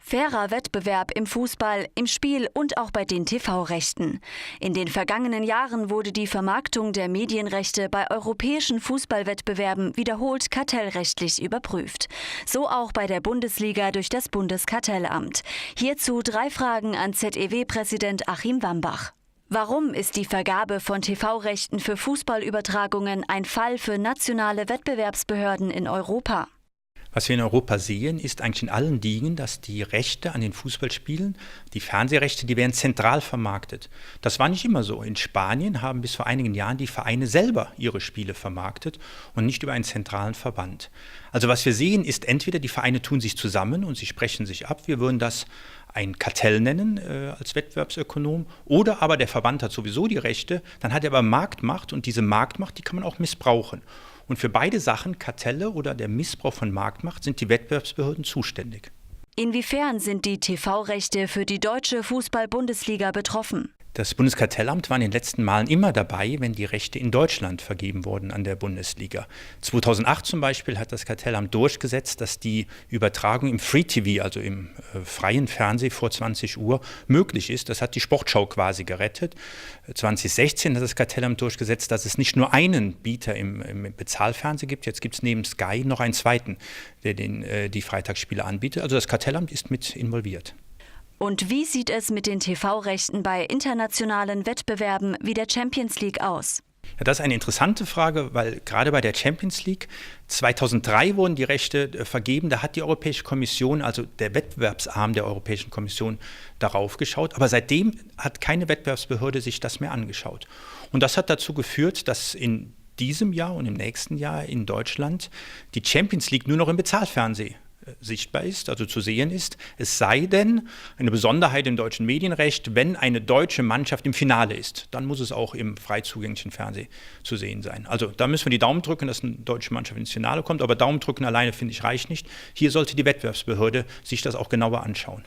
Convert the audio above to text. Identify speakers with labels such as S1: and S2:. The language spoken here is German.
S1: Fairer Wettbewerb im Fußball, im Spiel und auch bei den TV-Rechten. In den vergangenen Jahren wurde die Vermarktung der Medienrechte bei europäischen Fußballwettbewerben wiederholt kartellrechtlich überprüft. So auch bei der Bundesliga durch das Bundeskartellamt. Hierzu 3 Fragen an ZEW-Präsident Achim Wambach. Warum ist die Vergabe von TV-Rechten für Fußballübertragungen ein Fall für nationale Wettbewerbsbehörden in Europa?
S2: Was wir in Europa sehen, ist eigentlich in allen Dingen, dass die Rechte an den Fußballspielen, die Fernsehrechte, die werden zentral vermarktet. Das war nicht immer so. In Spanien haben bis vor einigen Jahren die Vereine selber ihre Spiele vermarktet und nicht über einen zentralen Verband. Also was wir sehen, ist entweder die Vereine tun sich zusammen und sie sprechen sich ab, wir würden das ein Kartell nennen als Wettbewerbsökonom, oder aber der Verband hat sowieso die Rechte, dann hat er aber Marktmacht und diese Marktmacht, die kann man auch missbrauchen. Und für beide Sachen, Kartelle oder der Missbrauch von Marktmacht, sind die Wettbewerbsbehörden zuständig.
S1: Inwiefern sind die TV-Rechte für die deutsche Fußball-Bundesliga betroffen?
S2: Das Bundeskartellamt war in den letzten Malen immer dabei, wenn die Rechte in Deutschland vergeben wurden an der Bundesliga. 2008 zum Beispiel hat das Kartellamt durchgesetzt, dass die Übertragung im Free TV, also im freien Fernsehen vor 20 Uhr, möglich ist. Das hat die Sportschau quasi gerettet. 2016 hat das Kartellamt durchgesetzt, dass es nicht nur einen Bieter im Bezahlfernsehen gibt. Jetzt gibt es neben Sky noch einen zweiten, der die Freitagsspiele anbietet. Also das Kartellamt ist mit involviert.
S1: Und wie sieht es mit den TV-Rechten bei internationalen Wettbewerben wie der Champions League aus?
S2: Ja, das ist eine interessante Frage, weil gerade bei der Champions League 2003 wurden die Rechte vergeben. Da hat die Europäische Kommission, also der Wettbewerbsarm der Europäischen Kommission, darauf geschaut. Aber seitdem hat keine Wettbewerbsbehörde sich das mehr angeschaut. Und das hat dazu geführt, dass in diesem Jahr und im nächsten Jahr in Deutschland die Champions League nur noch im Bezahlfernsehen sichtbar ist, also zu sehen ist, es sei denn, eine Besonderheit im deutschen Medienrecht, wenn eine deutsche Mannschaft im Finale ist, dann muss es auch im frei zugänglichen Fernsehen zu sehen sein. Also da müssen wir die Daumen drücken, dass eine deutsche Mannschaft ins Finale kommt, aber Daumen drücken alleine, finde ich, reicht nicht. Hier sollte die Wettbewerbsbehörde sich das auch genauer anschauen.